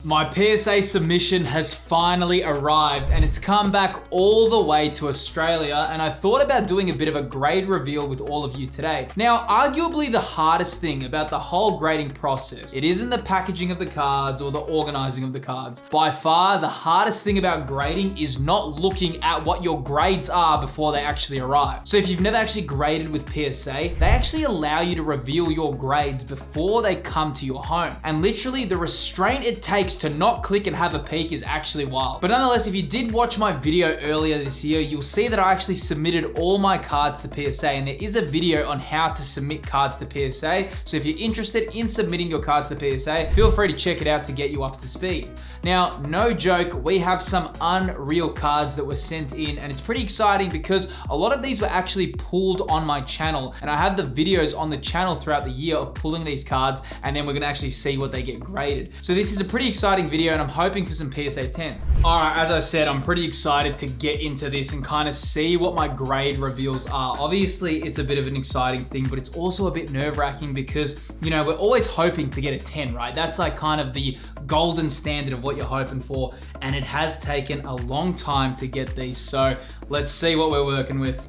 My PSA submission has finally arrived and it's come back all the way to Australia, and I thought about doing a bit of a grade reveal with all of you today. Now, arguably the hardest thing about the whole grading process, it isn't the packaging of the cards or the organizing of the cards. By far, the hardest thing about grading is not looking at what your grades are before they actually arrive. So if you've never actually graded with PSA, they actually allow you to reveal your grades before they come to your home. And literally the restraint it takes to not click and have a peek is actually wild. But nonetheless, if you did watch my video earlier this year, you'll see that I actually submitted all my cards to PSA, and there is a video on how to submit cards to PSA. So if you're interested in submitting your cards to PSA, feel free to check it out to get you up to speed. Now, no joke, we have some unreal cards that were sent in, and it's pretty exciting because a lot of these were actually pulled on my channel, and I have the videos on the channel throughout the year of pulling these cards, and then we're gonna actually see what they get graded. So this is a pretty exciting video, and I'm hoping for some PSA 10s. All right, as I said, I'm pretty excited to get into this and kind of see what my grade reveals are. Obviously, it's a bit of an exciting thing, but it's also a bit nerve-wracking because, you know, we're always hoping to get a 10, right? That's like kind of the golden standard of what you're hoping for, and it has taken a long time to get these. So let's see what we're working with.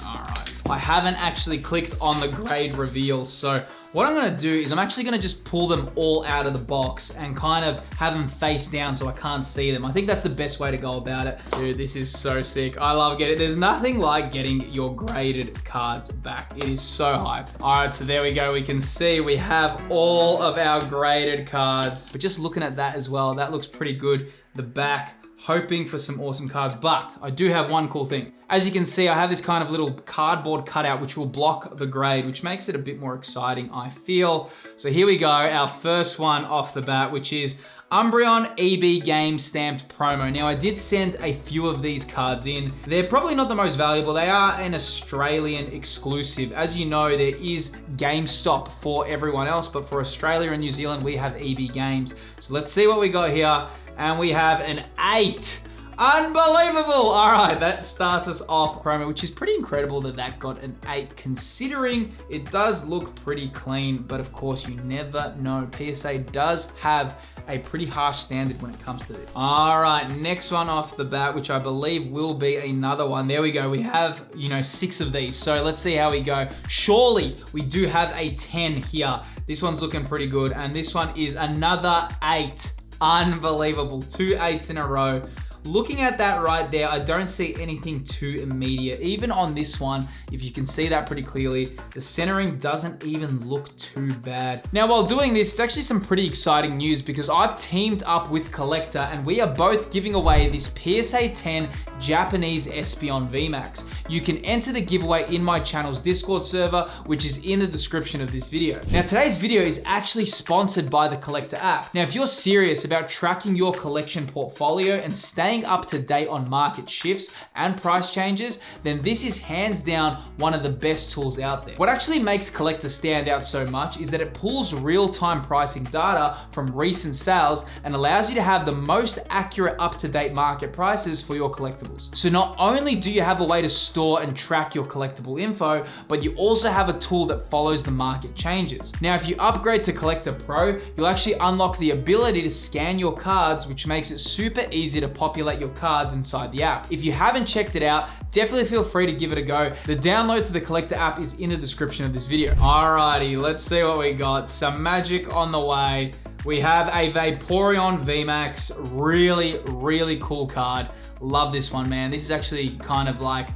All right, I haven't actually clicked on the grade reveal, so what I'm gonna do is I'm actually gonna just pull them all out of the box and kind of have them face down so I can't see them. I think that's the best way to go about it. Dude, this is so sick. I love getting it. There's nothing like getting your graded cards back. It is so hype. All right, so there we go. We can see we have all of our graded cards. But just looking at that as well, that looks pretty good. The back, hoping for some awesome cards, but I do have one cool thing. As you can see, I have this kind of little cardboard cutout which will block the grade, which makes it a bit more exciting, I feel. So here we go, our first one off the bat, which is Umbreon EB Game Stamped Promo. Now, I did send a few of these cards in. They're probably not the most valuable. They are an Australian exclusive. As you know, there is GameStop for everyone else, but for Australia and New Zealand, we have EB Games. So let's see what we got here. And we have an 8. Unbelievable. All right, that starts us off promo, which is pretty incredible that that got an 8 considering it does look pretty clean, but of course you never know. PSA does have a pretty harsh standard when it comes to this. All right, next one off the bat, which I believe will be another one. There we go. We have, 6 of these. So let's see how we go. Surely we do have a 10 here. This one's looking pretty good. And this one is another 8. Unbelievable. 2 8s in a row. Looking at that right there, I don't see anything too immediate. Even on this one, if you can see that pretty clearly, the centering doesn't even look too bad. Now, while doing this, it's actually some pretty exciting news because I've teamed up with Collector and we are both giving away this PSA 10 Japanese Espeon VMAX. You can enter the giveaway in my channel's Discord server, which is in the description of this video. Now, today's video is actually sponsored by the Collector app. Now, if you're serious about tracking your collection portfolio and staying up to date on market shifts and price changes, then this is hands down one of the best tools out there. What actually makes Collector stand out so much is that it pulls real-time pricing data from recent sales and allows you to have the most accurate up-to-date market prices for your collectibles. So not only do you have a way to store and track your collectible info, but you also have a tool that follows the market changes. Now, if you upgrade to Collector Pro, you'll actually unlock the ability to scan your cards, which makes it super easy to populate your cards inside the app. If you haven't checked it out, definitely feel free to give it a go. The download to the Collector app is in the description of this video. Alrighty, let's see what we got. Some magic on the way. We have a Vaporeon VMAX, really cool card. Love this one, man. This is actually kind of like,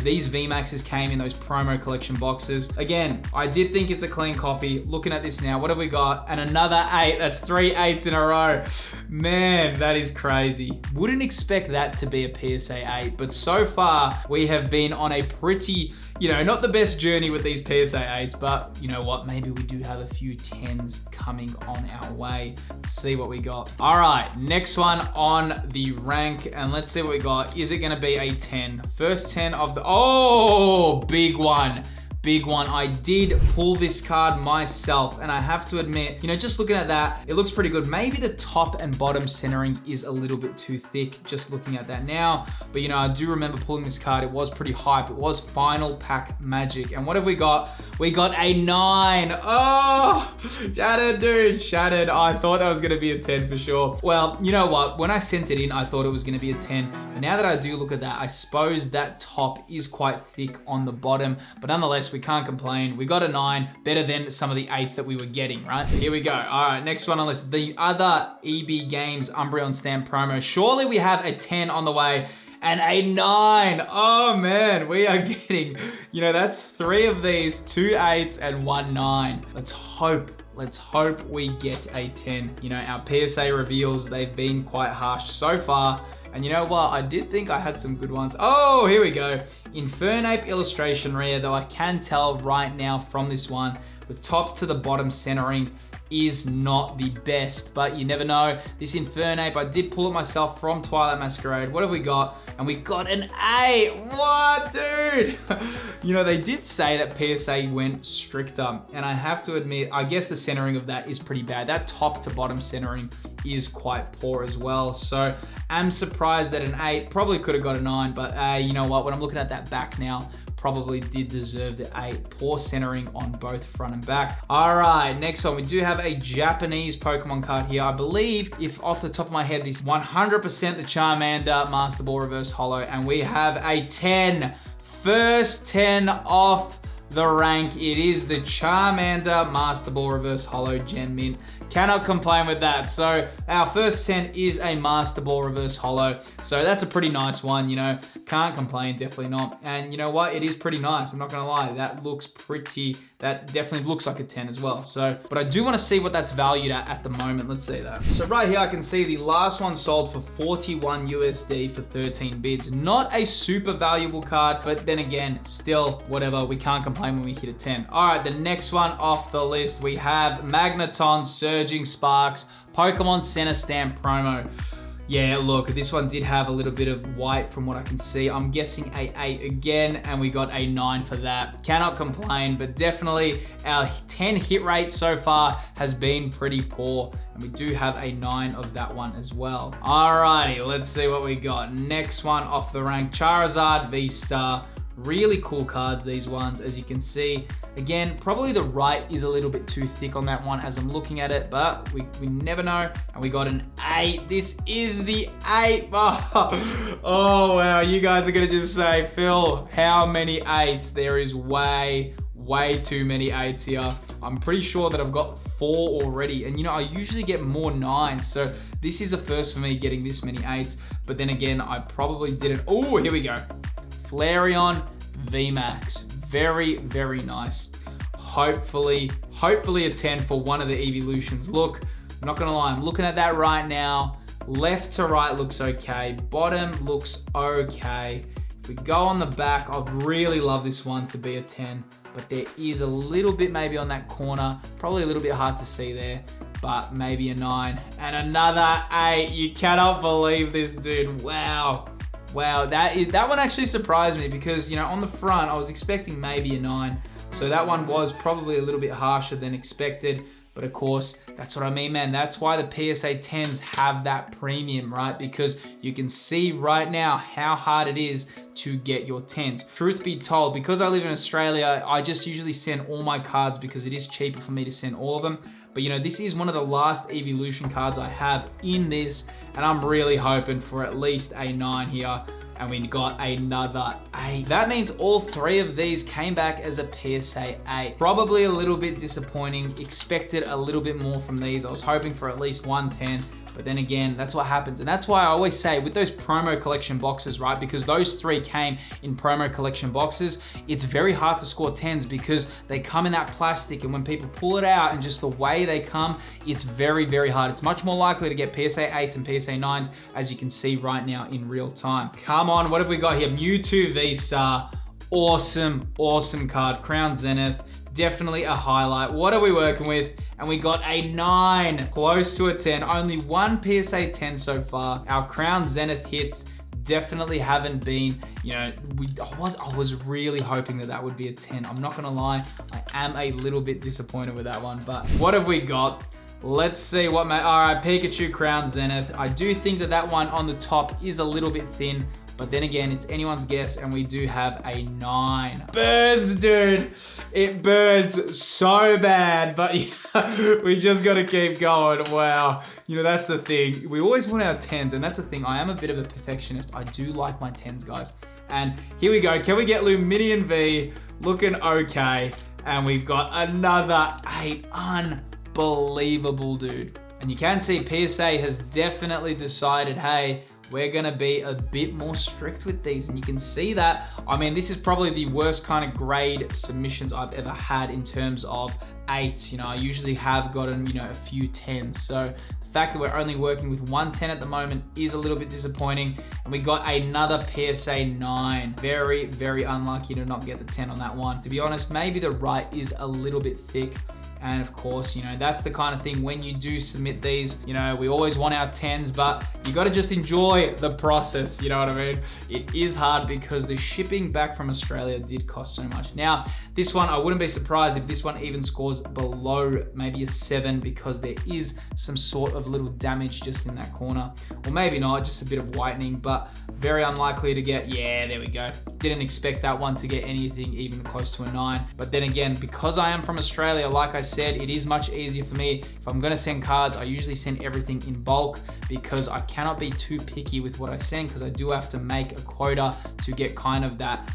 these VMAXs came in those promo collection boxes. Again, I did think it's a clean copy. Looking at this now, what have we got? And another 8, that's 3 8s in a row. Man, that is crazy. Wouldn't expect that to be a PSA 8, but so far we have been on a pretty, not the best journey with these PSA 8s, but you know what? Maybe we do have a few 10s coming on our way. Let's see what we got. All right, next one on the rank, and let's see what we got. Is it gonna be a 10? First 10 of the, oh, big one. big one. I did pull this card myself, and I have to admit, you know, just looking at that, it looks pretty good. Maybe the top and bottom centering is a little bit too thick, just looking at that now. But you know, I do remember pulling this card. It was pretty hype. It was Final Pack Magic. And what have we got? We got a 9. Oh, shattered, dude, shattered. I thought that was gonna be a 10 for sure. Well, you know what? When I sent it in, I thought it was gonna be a 10. But now that I do look at that, I suppose that top is quite thick on the bottom. But nonetheless, we can't complain. We got a 9, better than some of the 8s that we were getting, right? Here we go. All right, next one on the list. The other EB Games Umbreon Stamp promo. Surely we have a 10 on the way. And a 9. Oh man, we are getting, you know, that's 3 of these, 2 8s and 1 9. Let's hope we get a 10. You know, our PSA reveals, they've been quite harsh so far. And you know what? I did think I had some good ones. Oh, here we go. Infernape illustration rare, though I can tell right now from this one, the top to the bottom centering is not the best, but you never know. This Infernape, I did pull it myself from Twilight Masquerade. What have we got? And we got an 8. What, dude? You know, they did say that PSA went stricter, and I have to admit, I guess the centering of that is pretty bad. That top to bottom centering is quite poor as well. So I'm surprised that an 8 probably could have got a 9, but you know what? When I'm looking at that back now, probably did deserve the 8. Poor centering on both front and back. All right, next one. We do have a Japanese Pokemon card here. I believe, if off the top of my head, this 100% the Charmander Master Ball Reverse Holo, and we have a 10. First 10 off the rank. It is the Charmander Master Ball Reverse Holo Gem Mint. Cannot complain with that. So our first 10 is a Master Ball Reverse Holo. So that's a pretty nice one, you know. Can't complain, definitely not. And you know what? It is pretty nice. I'm not gonna lie. That looks pretty, that definitely looks like a 10 as well. So, but I do wanna see what that's valued at the moment. Let's see that. So right here, I can see the last one sold for 41 USD for 13 bids. Not a super valuable card, but then again, still whatever. We can't complain when we hit a 10. All right, the next one off the list, we have Magneton Surging Sparks Pokemon Center Stamp promo. Yeah, look, this one did have a little bit of white from what I can see. I'm guessing a 8 again, and we got a 9 for that. Cannot complain, but definitely our 10 hit rate so far has been pretty poor, and we do have a 9 of that one as well. Alrighty, let's see what we got. Next one off the rank, Charizard V-Star. Really cool cards, these ones, as you can see. Again, probably the right is a little bit too thick on that one as I'm looking at it, but we never know. And we got an 8. This is the 8. Oh, wow. You guys are going to just say, Phil, how many 8s? There is way too many 8s here. I'm pretty sure that I've got 4 already. And you know, I usually get more 9s. So this is a first for me getting this many 8s. But then again, I probably didn't. Oh, here we go. Flareon VMAX. Very nice. Hopefully a 10 for one of the evolutions. Look, I'm not gonna lie, I'm looking at that right now. Left to right looks okay. Bottom looks okay. If we go on the back, I'd really love this one to be a 10, but there is a little bit maybe on that corner. Probably a little bit hard to see there, but maybe a 9. And another 8. You cannot believe this, dude. Wow. That one actually surprised me because, you know, on the front, I was expecting maybe a 9. So that one was probably a little bit harsher than expected. But of course, that's what I mean, man. That's why the PSA 10s have that premium, right? Because you can see right now how hard it is to get your 10s. Truth be told, because I live in Australia, I just usually send all my cards because it is cheaper for me to send all of them. But you know, this is one of the last evolution cards I have in this, and I'm really hoping for at least a 9 here. And we got another 8. That means all 3 of these came back as a PSA 8. Probably a little bit disappointing. Expected a little bit more from these. I was hoping for at least 110. But then again, that's what happens. And that's why I always say with those promo collection boxes, right? Because those 3 came in promo collection boxes, it's very hard to score 10s because they come in that plastic, and when people pull it out and just the way they come, it's very hard. It's much more likely to get PSA 8s and PSA 9s, as you can see right now in real time. Come on, what have we got here? Mewtwo V-Star. Awesome card. Crown Zenith. Definitely a highlight. What are we working with? And we got a 9, close to a 10. Only one PSA 10 so far. Our Crown Zenith hits definitely haven't been, you know, I was really hoping that would be a 10. I'm not gonna lie, I am a little bit disappointed with that one, but what have we got? Let's see what all right, Pikachu Crown Zenith. I do think that one on the top is a little bit thin, but then again, it's anyone's guess, and we do have a 9. Burns, dude. It burns so bad, but yeah, we just gotta keep going. Wow. You know, that's the thing. We always want our 10s, and that's the thing. I am a bit of a perfectionist. I do like my 10s, guys. And here we go. Can we get Luminion V? Looking okay. And we've got another 8. Unbelievable, dude. And you can see PSA has definitely decided, hey, we're gonna be a bit more strict with these, and you can see that. I mean, this is probably the worst kind of grade submissions I've ever had in terms of 8s. You know, I usually have gotten, you know, a few 10s. So the fact that we're only working with 1 10 at the moment is a little bit disappointing. And we got another PSA 9. Very, very unlucky to not get the 10 on that one. To be honest, maybe the right is a little bit thick. And of course, you know, that's the kind of thing when you do submit these, you know, we always want our 10s, but you got to just enjoy the process. You know what I mean? It is hard because the shipping back from Australia did cost so much. Now, this one, I wouldn't be surprised if this one even scores below maybe a 7, because there is some sort of little damage just in that corner. Or maybe not, just a bit of whitening, but very unlikely to get, yeah, there we go. Didn't expect that one to get anything even close to a 9. But then again, because I am from Australia, like I said, it is much easier for me. If I'm gonna send cards, I usually send everything in bulk, because I cannot be too picky with what I send, because I do have to make a quota to get kind of that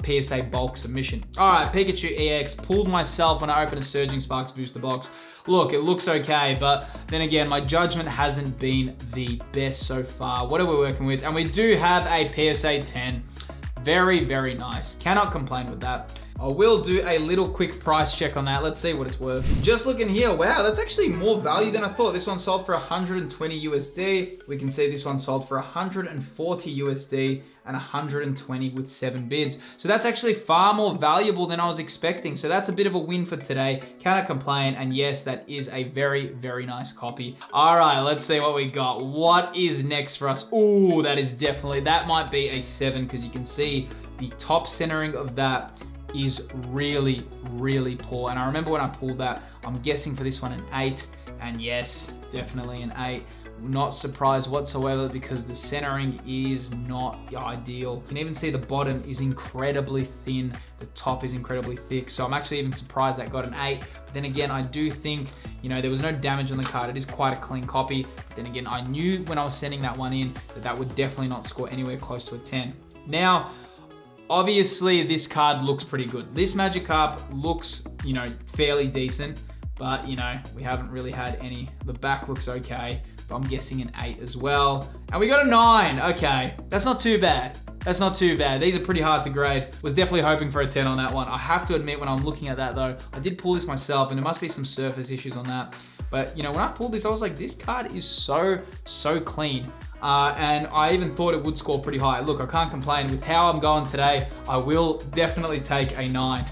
PSA bulk submission. All right, Pikachu EX, pulled myself when I opened a Surging Sparks booster box. Look, it looks okay, but then again, my judgment hasn't been the best so far. What are we working with? And we do have a PSA 10. Very, very nice. Cannot complain with that. I will do a little quick price check on that. Let's see what it's worth. Just looking here, wow, that's actually more value than I thought. This one sold for 120 USD. We can see this one sold for 140 USD and 120 with 7 bids. So that's actually far more valuable than I was expecting. So that's a bit of a win for today. Cannot complain. And yes, that is a very, very nice copy. All right, let's see what we got. What is next for us? Ooh, that is definitely, that might be a 7, because you can see the top centering of that is really, really poor. And I remember when I pulled that, I'm guessing for this one an 8. And yes, definitely an 8. Not surprised whatsoever, because the centering is not ideal. You can even see the bottom is incredibly thin. The top is incredibly thick. So I'm actually even surprised that got an 8. But then again, I do think, you know, there was no damage on the card. It is quite a clean copy. But then again, I knew when I was sending that one in that that would definitely not score anywhere close to a 10. Now, obviously, this card looks pretty good. This Magikarp looks, you know, fairly decent, but, you know, we haven't really had any. The back looks okay, but I'm guessing an 8 as well. And we got a 9. Okay, that's not too bad. That's not too bad. These are pretty hard to grade. Was definitely hoping for a 10 on that one. I have to admit, when I'm looking at that though, I did pull this myself, and there must be some surface issues on that. But, you know, when I pulled this, I was like, this card is so clean. And I even thought it would score pretty high. Look, I can't complain. With how I'm going today, I will definitely take a 9.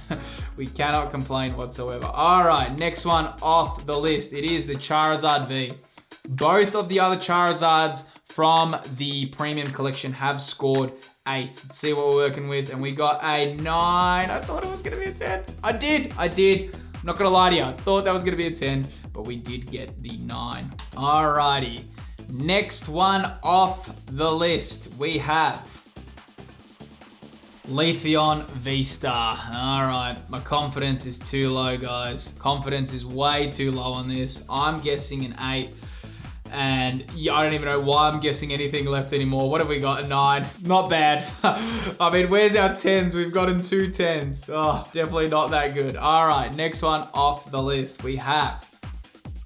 We cannot complain whatsoever. All right, next one off the list. It is the Charizard V. Both of the other Charizards from the premium collection have scored 8. Let's see what we're working with. And we got a 9. I thought it was gonna be a 10. I did. I'm not gonna lie to you. I thought that was gonna be a 10, but we did get the 9. Alrighty. Next one off the list, we have Leafeon V-Star. All right, my confidence is too low, guys. Confidence is way too low on this. I'm guessing an 8. And yeah, I don't even know why I'm guessing anything left anymore. What have we got? A 9. Not bad. I mean, where's our 10s? We've gotten 2 10s. Oh, definitely not that good. All right, next one off the list, we have,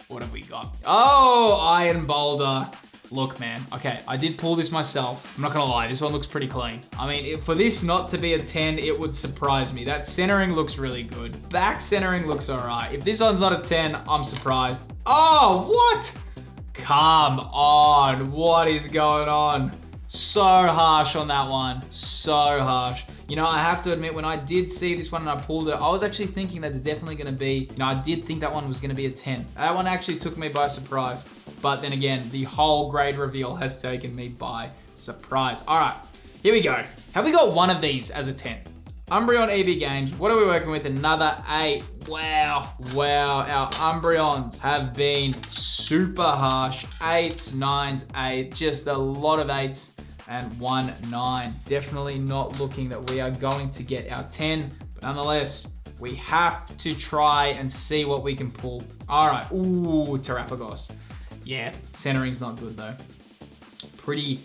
what have we got? Oh, Iron Boulder. Look, man, okay, I did pull this myself. I'm not gonna lie, this one looks pretty clean. I mean, for this not to be a 10, it would surprise me. That centering looks really good. Back centering looks all right. If this one's not a 10, I'm surprised. Oh, what? Come on, what is going on? So harsh on that one, so harsh. You know, I have to admit, when I did see this one and I pulled it, I was actually thinking that's definitely gonna be, you know, I did think that one was gonna be a 10. That one actually took me by surprise. But then again, the whole grade reveal has taken me by surprise. All right, here we go. Have we got one of these as a 10? Umbreon EB Games, what are we working with? Another 8. Wow, our Umbreons have been super harsh. 8s, 9s, 8, just a lot of 8s and 1 9. Definitely not looking that we are going to get our 10, but nonetheless, we have to try and see what we can pull. All right, ooh, Terapagos. Yeah, centering's not good though. Pretty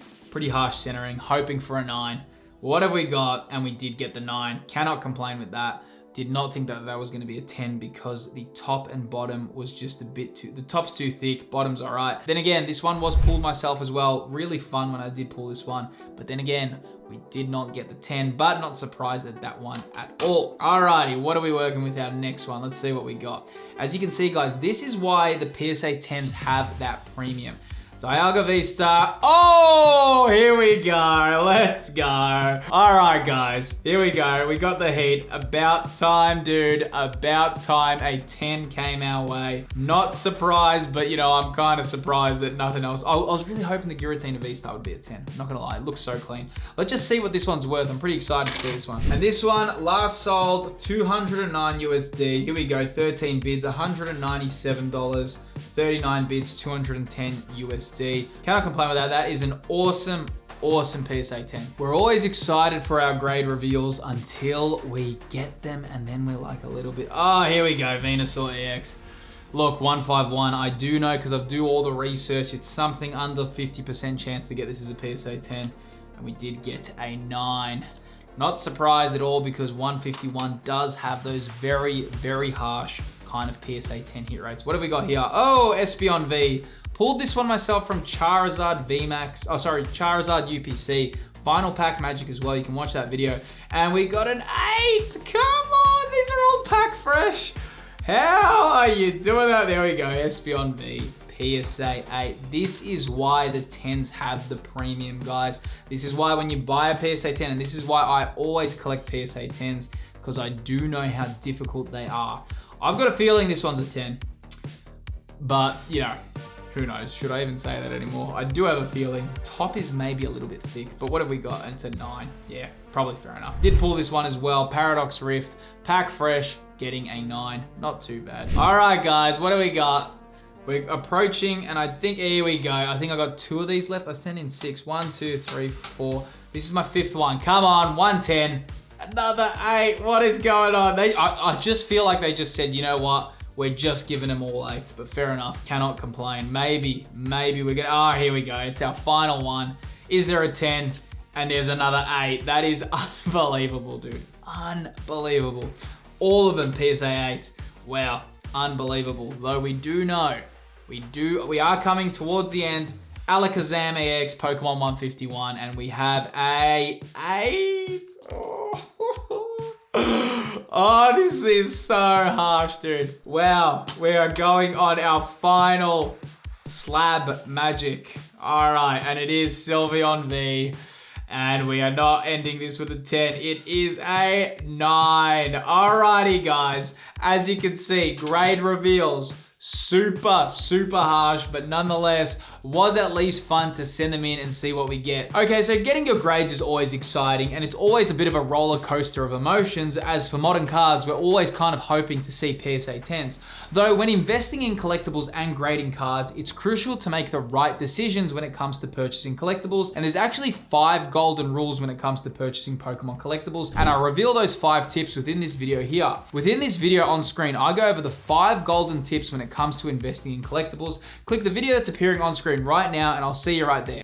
harsh centering, hoping for a 9. What have we got? And we did get the 9. Cannot complain with that. Did not think that that was going to be a 10 because the top and bottom was just a bit too, the top's too thick, bottom's all right. Then again, this one was pulled myself as well. Really fun when I did pull this one. But then again, we did not get the 10, but not surprised at that one at all. Alrighty, what are we working with our next one? Let's see what we got. As you can see, guys, this is why the PSA 10s have that premium. Dialga V-Star. Oh, here we go. Let's go. All right, guys. Here we go. We got the heat. About time, dude. About time a 10 came our way. Not surprised, but, you know, I'm kind of surprised that nothing else. I was really hoping the Giratina V-Star would be a 10. Not going to lie. It looks so clean. Let's just see what this one's worth. I'm pretty excited to see this one. And this one last sold 209 USD. Here we go. 13 bids, $197. 39 bids, 210 USD. Cannot complain with that. That is an awesome PSA 10. We're always excited for our grade reveals until we get them, and then we're like a little bit, oh, here we go, Venusaur EX. Look, 151, I do know because I've do all the research, it's something under 50% chance to get this as a PSA 10, and we did get a 9. Not surprised at all because 151 does have those very harsh kind of PSA 10 hit rates. What have we got here? Oh, Espeon V. Pulled this one myself from Charizard VMAX. Oh, sorry, Charizard UPC. Final pack magic as well. You can watch that video. And we got an 8. Come on, these are all pack fresh. How are you doing that? There we go, Espeon V. PSA 8. This is why the 10s have the premium, guys. This is why when you buy a PSA 10, and this is why I always collect PSA 10s, because I do know how difficult they are. I've got a feeling this one's a 10, but you know, who knows? Should I even say that anymore? I do have a feeling. Top is maybe a little bit thick, but what have we got? It's a 9. Yeah, probably fair enough. Did pull this one as well. Paradox Rift, pack fresh, getting a 9. Not too bad. All right, guys, what do we got? We're approaching, and I think, here we go. I think I got 2 of these left. I sent in 6. 1, 2, 3, 4. This is my 5th one. Come on, 110. Another 8. What is going on? I just feel like they just said, you know what? We're just giving them all 8s, but fair enough. Cannot complain. Maybe we're gonna, oh, here we go. It's our final one. Is there a 10? And there's another 8. That is unbelievable, dude. Unbelievable. All of them PSA 8s. Wow, unbelievable. Though we do know, we are coming towards the end. Alakazam EX, Pokemon 151, and we have a 8. Oh, this is so harsh, dude. Wow, we are going on our final slab magic. All right, and it is Sylveon V, and we are not ending this with a 10. It is a 9. Alrighty, guys. As you can see, grade reveals. Super harsh, but nonetheless, was at least fun to send them in and see what we get. Okay, so getting your grades is always exciting, and it's always a bit of a roller coaster of emotions, as for modern cards, we're always kind of hoping to see PSA 10s. Though when investing in collectibles and grading cards, it's crucial to make the right decisions when it comes to purchasing collectibles, and there's actually 5 golden rules when it comes to purchasing Pokemon collectibles, and I'll reveal those 5 tips within this video here. Within this video on screen, I go over the 5 golden tips when it comes to investing in collectibles. Click the video that's appearing on screen right now, and I'll see you right there.